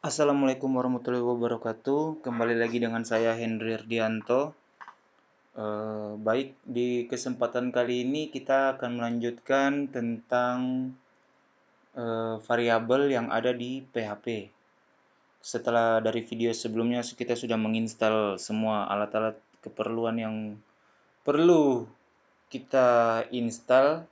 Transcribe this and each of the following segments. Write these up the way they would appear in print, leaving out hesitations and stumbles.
Assalamualaikum warahmatullahi wabarakatuh. Kembali lagi dengan saya Hendry Ardianto. Baik, di kesempatan kali ini kita akan melanjutkan tentang variabel yang ada di PHP. Setelah dari video sebelumnya kita sudah menginstal semua alat-alat keperluan yang perlu kita install.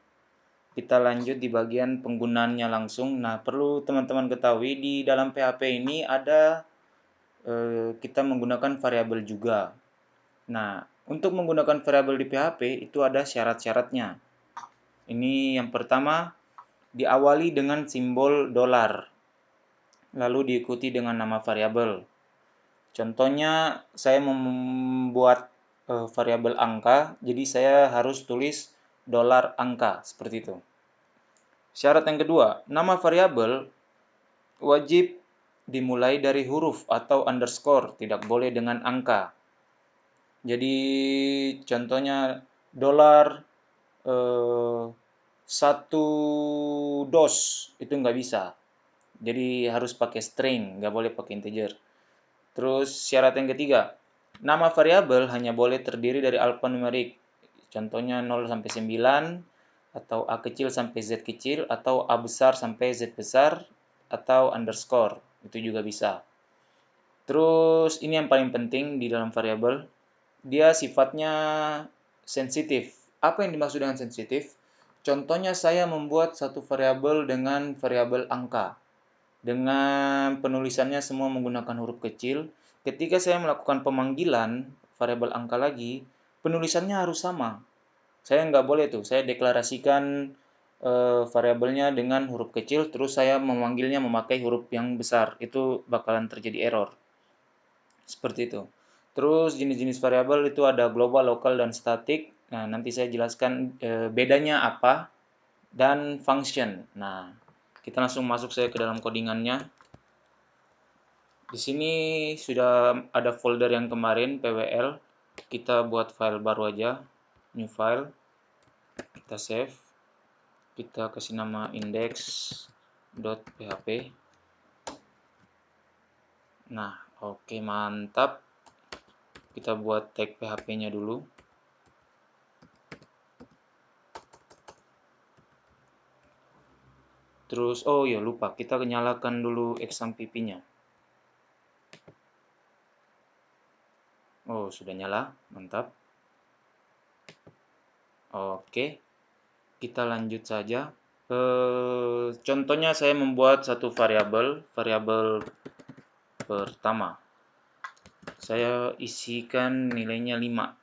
Kita lanjut di bagian penggunaannya langsung. Nah, perlu teman-teman ketahui di dalam PHP ini ada kita menggunakan variabel juga. Nah, untuk menggunakan variabel di PHP itu ada syarat-syaratnya. Ini yang pertama, diawali dengan simbol dolar, lalu diikuti dengan nama variabel. Contohnya, saya membuat variabel angka, jadi saya harus tulis dolar angka, seperti itu. Syarat yang kedua, nama variabel wajib dimulai dari huruf atau underscore, tidak boleh dengan angka. Jadi contohnya dolar 1 dos itu nggak bisa. Jadi harus pakai string, nggak boleh pakai integer. Terus syarat yang ketiga, nama variabel hanya boleh terdiri dari alfanumerik. Contohnya 0 sampai 9 atau A kecil sampai Z kecil atau A besar sampai Z besar atau underscore. Itu juga bisa. Terus ini yang paling penting di dalam variabel, dia sifatnya sensitif. Apa yang dimaksud dengan sensitif? Contohnya saya membuat satu variabel dengan variabel angka. Dengan penulisannya semua menggunakan huruf kecil. Ketika saya melakukan pemanggilan variabel angka lagi, penulisannya harus sama. Saya nggak boleh tuh, saya deklarasikan variabelnya dengan huruf kecil, terus saya memanggilnya memakai huruf yang besar. Itu bakalan terjadi error. Seperti itu. Terus jenis-jenis variabel itu ada global, lokal, dan static. Nah, nanti saya jelaskan bedanya apa dan function. Nah, kita langsung masuk saya ke dalam codingannya. Di sini sudah ada folder yang kemarin, pwl. Kita buat file baru aja, new file. Kita save. Kita kasih nama index.php. Nah, oke, mantap. Kita buat tag PHP-nya dulu. Terus, oh ya lupa, kita nyalakan dulu XAMPP-nya. Oh, sudah nyala, mantap. Oke, kita lanjut saja. Contohnya saya membuat satu variabel pertama. Saya isikan nilainya 5.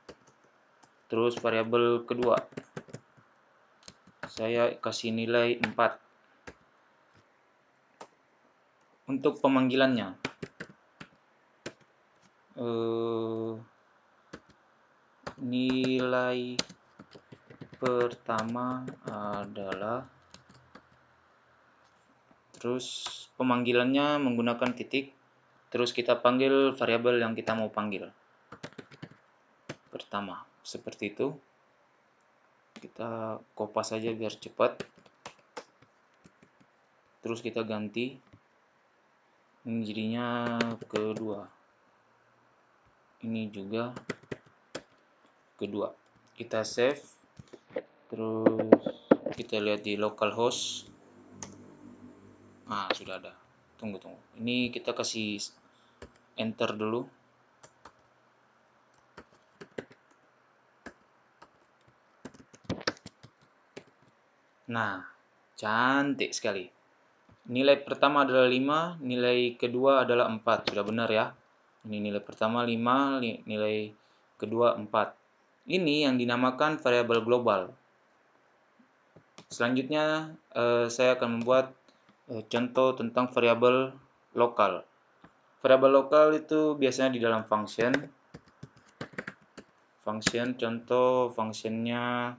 Terus variabel kedua, saya kasih nilai 4. Untuk pemanggilannya, nilai pertama adalah, terus pemanggilannya menggunakan titik, terus kita panggil variabel yang kita mau panggil pertama, seperti itu. Kita kopas saja biar cepat. Terus kita ganti, ini jadinya kedua, ini juga kedua. Kita save, terus kita lihat di localhost. Nah, sudah ada. Tunggu. Ini kita kasih enter dulu. Nah, cantik sekali. Nilai pertama adalah 5, nilai kedua adalah 4. Sudah benar ya. Ini nilai pertama 5, nilai kedua 4. Ini yang dinamakan variabel global. Selanjutnya saya akan membuat contoh tentang variabel lokal. Variabel lokal itu biasanya di dalam function. Contoh functionnya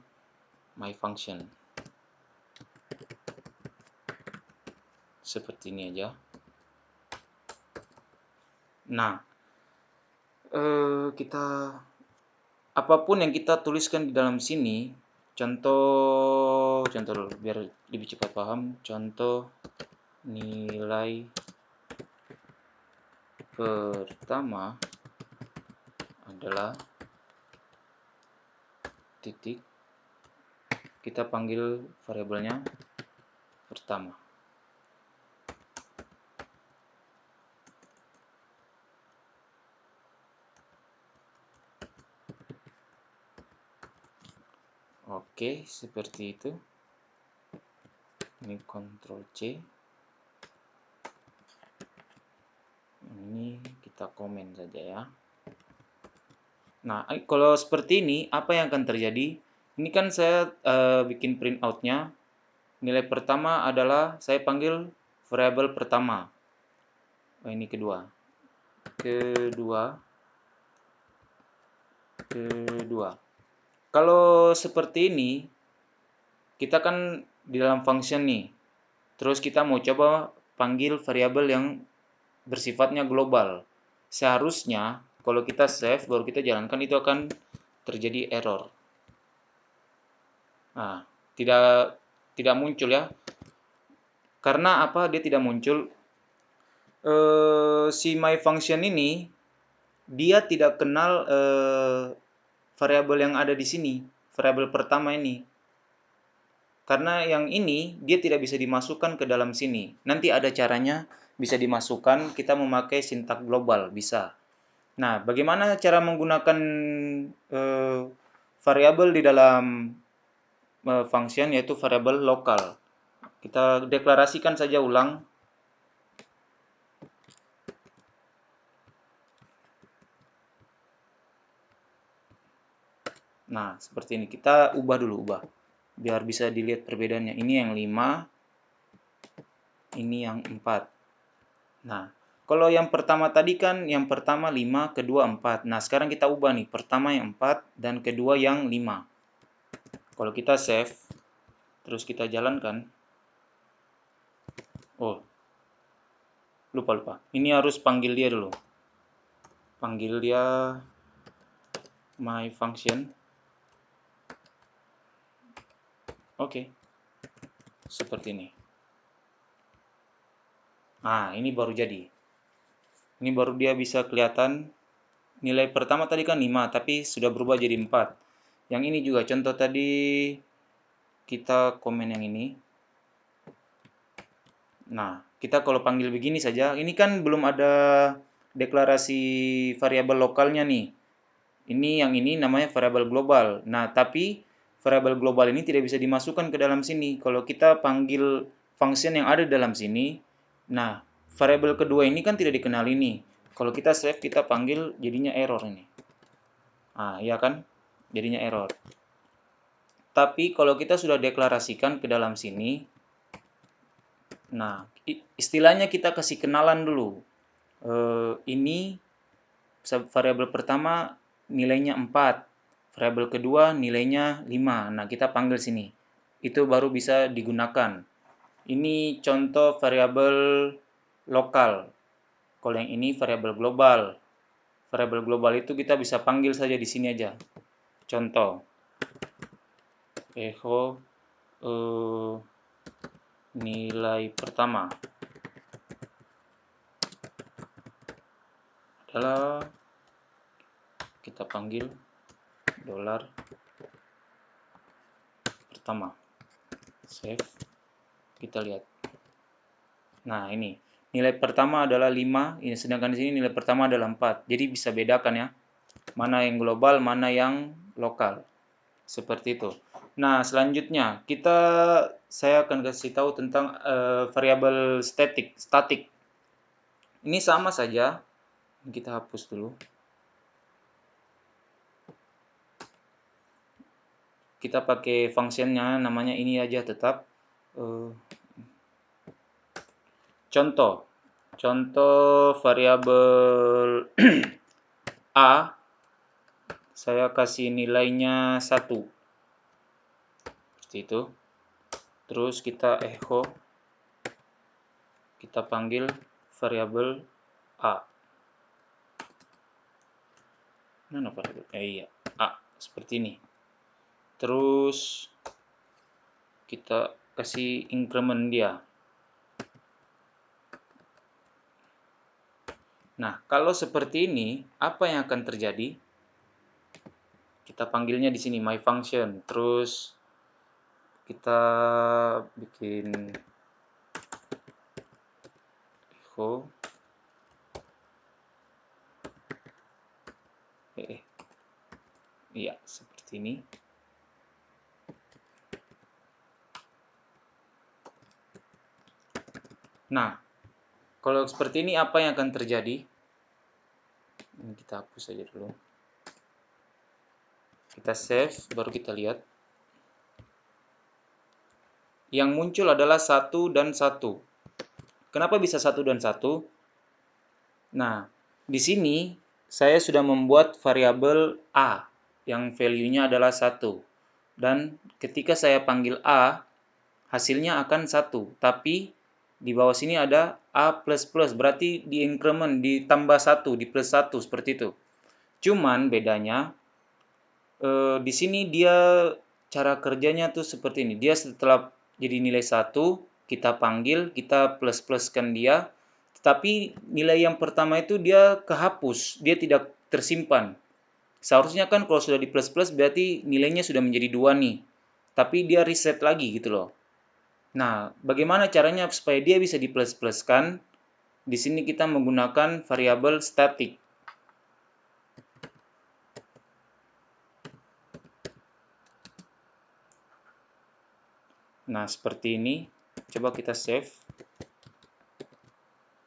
myFunction. Seperti ini aja. Nah, kita apapun yang kita tuliskan di dalam sini, contoh dulu biar lebih cepat paham. Contoh nilai pertama adalah titik, kita panggil variabelnya pertama. Oke, seperti itu. Ini Ctrl C. Ini kita komen saja ya. Nah, kalau seperti ini, apa yang akan terjadi? Ini kan saya bikin printout-nya. Nilai pertama adalah saya panggil variabel pertama. Oh, ini kedua. Kedua. Kalau seperti ini, kita kan di dalam function nih. Terus kita mau coba panggil variabel yang bersifatnya global. Seharusnya kalau kita save baru kita jalankan itu akan terjadi error. Nah, tidak muncul ya. Karena apa dia tidak muncul? Si my function ini dia tidak kenal variabel yang ada di sini, variabel pertama ini. Karena yang ini dia tidak bisa dimasukkan ke dalam sini. Nanti ada caranya bisa dimasukkan, kita memakai sintak global, bisa. Nah, bagaimana cara menggunakan variabel di dalam function yaitu variabel lokal. Kita deklarasikan saja ulang. Nah, seperti ini. Kita ubah dulu, biar bisa dilihat perbedaannya. Ini yang 5, ini yang 4. Nah, kalau yang pertama tadi kan yang pertama 5, kedua 4. Nah, sekarang kita ubah nih. Pertama yang 4 dan kedua yang 5. Kalau kita save, terus kita jalankan. Oh, lupa. Ini harus panggil dia dulu. Panggil dia my function. Oke. Seperti ini. Nah, ini baru jadi. Ini baru dia bisa kelihatan. Nilai pertama tadi kan 5, tapi sudah berubah jadi 4. Yang ini juga contoh tadi kita komen yang ini. Nah, kita kalau panggil begini saja, ini kan belum ada deklarasi variabel lokalnya nih. Yang ini namanya variabel global. Nah, tapi variabel global ini tidak bisa dimasukkan ke dalam sini. Kalau kita panggil function yang ada di dalam sini, nah, variabel kedua ini kan tidak dikenal ini. Kalau kita save, kita panggil jadinya error ini. Nah, iya kan? Jadinya error. Tapi kalau kita sudah deklarasikan ke dalam sini, nah, istilahnya kita kasih kenalan dulu. Ini variabel pertama nilainya 4, variabel kedua nilainya 5. Nah, kita panggil sini. Itu baru bisa digunakan. Ini contoh variabel lokal. Kalau yang ini variabel global. Variabel global itu kita bisa panggil saja di sini aja. Contoh. Echo nilai pertama adalah kita panggil dolar pertama. Save. Kita lihat. Nah, ini nilai pertama adalah 5, ini sedangkan di sini nilai pertama adalah 4. Jadi bisa bedakan ya. Mana yang global, mana yang lokal. Seperti itu. Nah, selanjutnya saya akan kasih tahu tentang variabel statik. Ini sama saja. Kita hapus dulu. Kita pakai functionnya namanya ini aja tetap. Contoh variabel A, saya kasih nilainya 1. Seperti itu. Terus kita echo, kita panggil variabel A. Mana variabel? Iya, A. Seperti ini. Terus kita kasih increment dia. Nah, kalau seperti ini, apa yang akan terjadi? Kita panggilnya di sini my function. Terus kita bikin echo. Iya, seperti ini. Nah, kalau seperti ini apa yang akan terjadi? Ini kita hapus saja dulu. Kita save, baru kita lihat. Yang muncul adalah 1 dan 1. Kenapa bisa 1 dan 1? Nah, di sini saya sudah membuat variabel A yang value-nya adalah 1. Dan ketika saya panggil A, hasilnya akan 1. Tapi di bawah sini ada A++, berarti di increment, ditambah 1, di plus 1, seperti itu. Cuman bedanya, di sini dia cara kerjanya tuh seperti ini. Dia setelah jadi nilai 1, kita panggil, kita plus-pluskan dia, tetapi nilai yang pertama itu dia kehapus, dia tidak tersimpan. Seharusnya kan kalau sudah di plus-plus berarti nilainya sudah menjadi 2 nih. Tapi dia reset lagi gitu loh. Nah, bagaimana caranya supaya dia bisa di plus-pluskan? Di sini kita menggunakan variabel static. Nah, seperti ini. Coba kita save.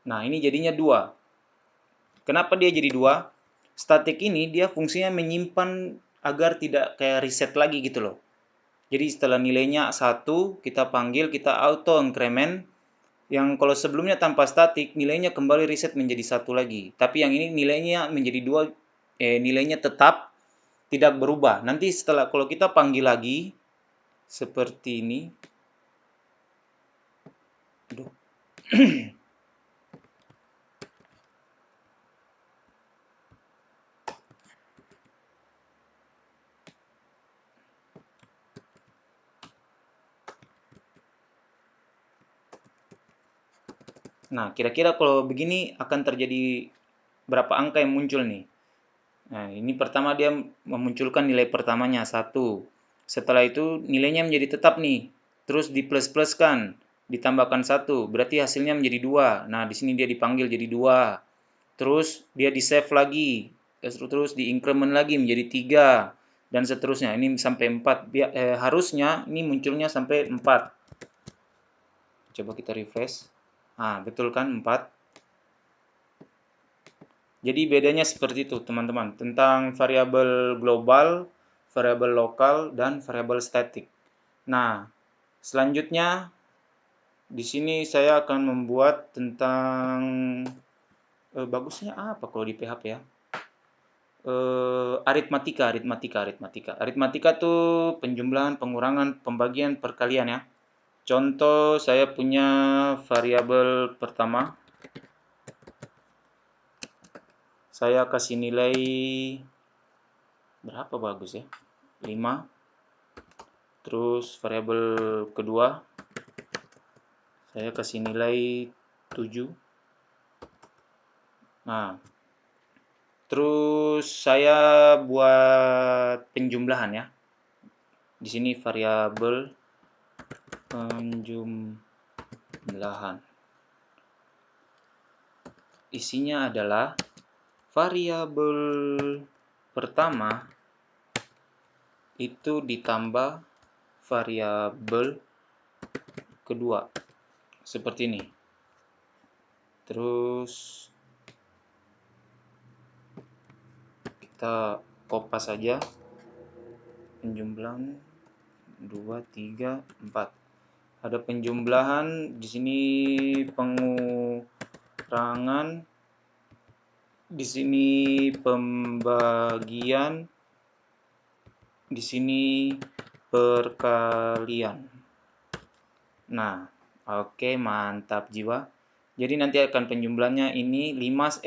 Nah, ini jadinya 2. Kenapa dia jadi 2? Static ini dia fungsinya menyimpan agar tidak kayak reset lagi gitu loh. Jadi setelah nilainya 1, kita panggil, kita auto increment. Yang kalau sebelumnya tanpa static, nilainya kembali reset menjadi 1 lagi. Tapi yang ini nilainya menjadi 2, nilainya tetap tidak berubah. Nanti setelah kalau kita panggil lagi, seperti ini. Aduh. Nah, kira-kira kalau begini akan terjadi berapa angka yang muncul nih? Nah, ini pertama dia memunculkan nilai pertamanya 1. Setelah itu nilainya menjadi tetap nih. Terus di plus-pluskan, ditambahkan 1. Berarti hasilnya menjadi 2. Nah, di sini dia dipanggil jadi 2. Terus dia di-save lagi. Terus di-increment lagi menjadi 3. Dan seterusnya. Ini sampai 4. Harusnya ini munculnya sampai 4. Coba kita refresh. Nah, betul kan 4. Jadi bedanya seperti itu, teman-teman, tentang variabel global, variabel lokal, dan variabel statik. Nah, selanjutnya di sini saya akan membuat tentang bagusnya apa kalau di PHP ya? Aritmatika tuh penjumlahan, pengurangan, pembagian, perkalian ya. Contoh saya punya variabel pertama. Saya kasih nilai berapa bagus ya? 5. Terus variabel kedua saya kasih nilai 7. Nah, terus saya buat penjumlahan ya. Di sini variabel penjumlahan. Isinya adalah variabel pertama itu ditambah variabel kedua. Seperti ini. Terus kita kopas saja penjumlahan 2, 3, 4. Ada penjumlahan, di sini pengurangan, di sini pembagian, di sini perkalian. Nah, oke, mantap jiwa. Jadi nanti akan penjumlahannya ini 5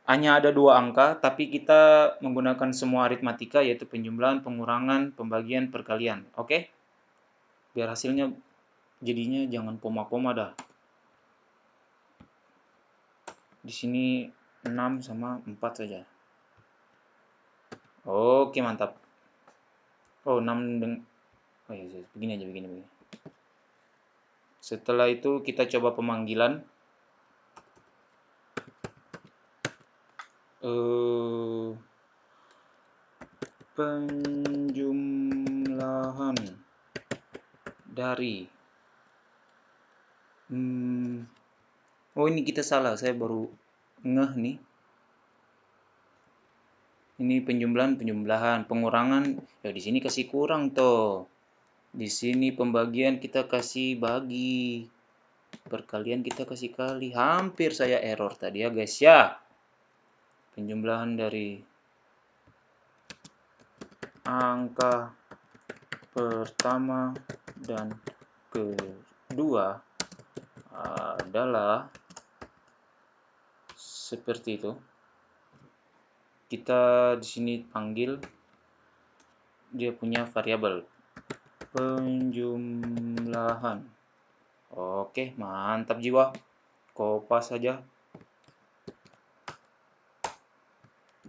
hanya ada 2 angka, tapi kita menggunakan semua aritmatika, yaitu penjumlahan, pengurangan, pembagian, perkalian. Oke? Biar hasilnya jadinya jangan koma-koma dah. Di sini 6 sama 4 saja. Oke, mantap. Oh, 6 oh iya, begini aja, begini. Setelah itu kita coba pemanggilan. Penjumlahan dari oh, ini kita salah, saya baru ngeh nih. Ini penjumlahan, pengurangan. Ya di sini kasih kurang toh. Di sini pembagian kita kasih bagi. Perkalian kita kasih kali. Hampir saya error tadi ya guys ya. Penjumlahan dari angka pertama dan kedua adalah seperti itu. Kita di sini panggil dia punya variabel penjumlahan. Oke, mantap jiwa. Kopas saja.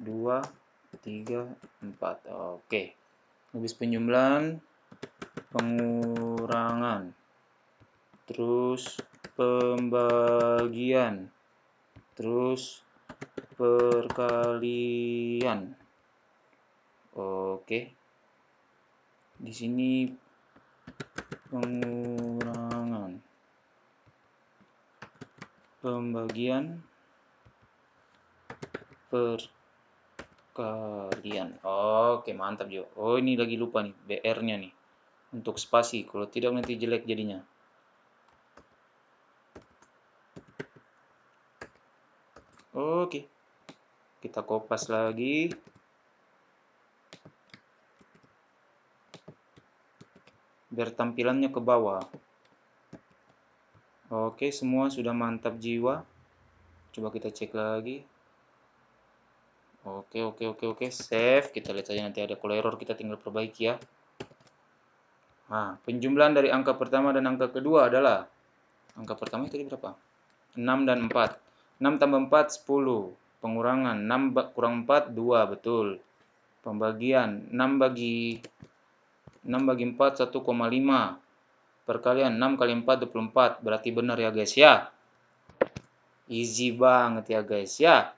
2, 3, 4. Oke. Habis penjumlahan, pengurangan. Terus pembagian. Terus perkalian. Oke. Di sini pengurangan, pembagian, perkalian. Oke, mantap juga. Oh, ini lagi lupa nih BR-nya nih. Untuk spasi, kalau tidak nanti jelek jadinya. Oke. Kita kopas lagi. Biar tampilannya ke bawah. Oke, semua sudah mantap jiwa. Coba kita cek lagi. Oke, save. Kita lihat saja nanti ada kalau error kita tinggal perbaiki ya. Nah, penjumlahan dari angka pertama dan angka kedua adalah angka pertama tadi berapa? 6 dan 4. 6 tambah 4 10. Pengurangan 6 kurang 4 2, betul. Pembagian 6 bagi 4 1,5. Perkalian 6 kali 4 24. Berarti benar ya guys ya. Easy banget ya guys ya.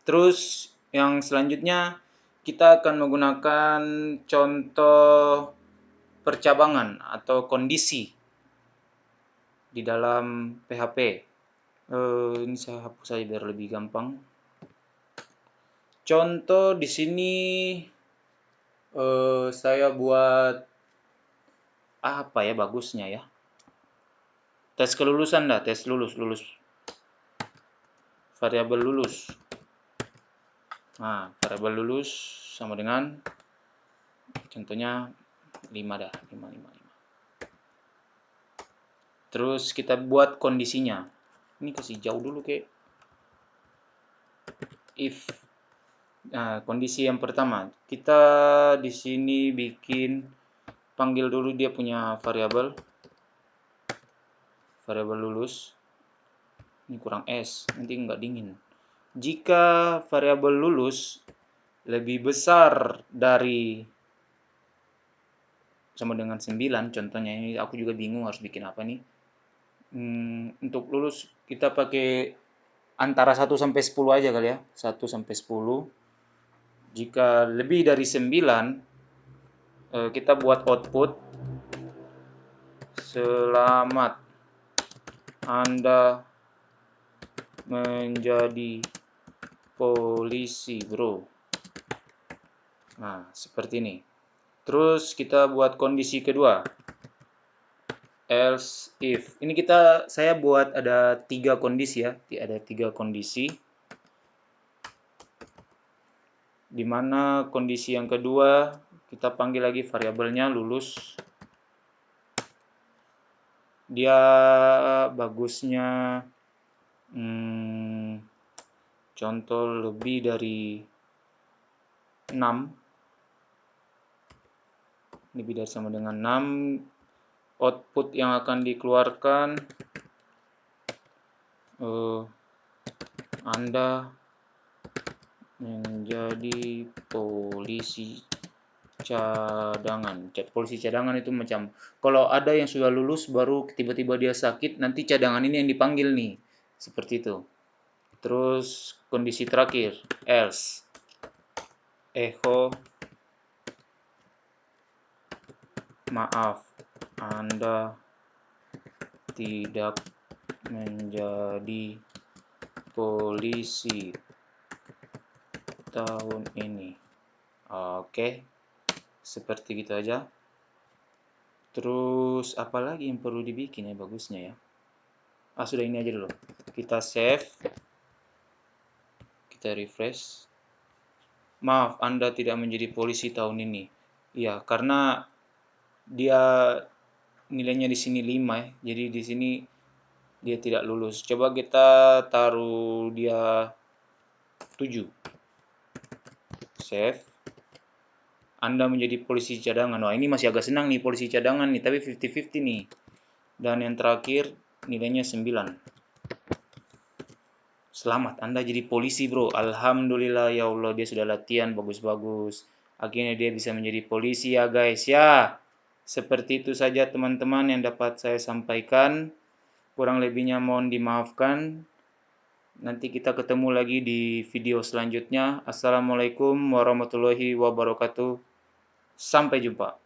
Terus yang selanjutnya kita akan menggunakan contoh percabangan atau kondisi di dalam PHP. Ini saya hapus saja biar lebih gampang. Contoh di sini saya buat apa ya bagusnya ya? Tes kelulusan dah, tes lulus. Variabel lulus. Nah, variabel lulus sama dengan contohnya 5 dah, 5. Terus kita buat kondisinya. Ini kasih jauh dulu ke if. Nah, kondisi yang pertama, kita di sini bikin panggil dulu dia punya variabel lulus. Ini kurang S, nanti nggak dingin. Jika variabel lulus lebih besar dari sama dengan 9, contohnya ini aku juga bingung harus bikin apa nih. Untuk lulus kita pakai antara 1 sampai 10 aja kali ya. 1 sampai 10. Jika lebih dari 9, kita buat output selamat Anda menjadi polisi, bro. Nah, seperti ini. Terus kita buat kondisi kedua. Else if. Ini saya buat ada 3 kondisi ya. Ada 3 kondisi. Di mana kondisi yang kedua kita panggil lagi variabelnya lulus. Dia bagusnya contoh lebih dari 6. Lebih dari sama dengan 6. Output yang akan dikeluarkan Anda menjadi polisi cadangan. Polisi cadangan itu macam kalau ada yang sudah lulus baru tiba-tiba dia sakit, nanti cadangan ini yang dipanggil nih. Seperti itu. Terus kondisi terakhir, else. Echo, maaf, Anda tidak menjadi polisi tahun ini. Oke, seperti gitu aja. Terus apa lagi yang perlu dibikin ya bagusnya ya? Sudah ini aja dulu. Kita save, kita refresh. Maaf, Anda tidak menjadi polisi tahun ini. Iya, karena dia nilainya di sini 5 ya. Jadi di sini dia tidak lulus. Coba kita taruh dia 7. Save. Anda menjadi polisi cadangan. Wah, ini masih agak senang nih polisi cadangan nih, tapi 50-50 nih. Dan yang terakhir nilainya 9. Selamat, Anda jadi polisi bro. Alhamdulillah ya Allah, dia sudah latihan bagus-bagus. Akhirnya dia bisa menjadi polisi ya guys ya. Seperti itu saja teman-teman yang dapat saya sampaikan. Kurang lebihnya mohon dimaafkan. Nanti kita ketemu lagi di video selanjutnya. Assalamualaikum warahmatullahi wabarakatuh. Sampai jumpa.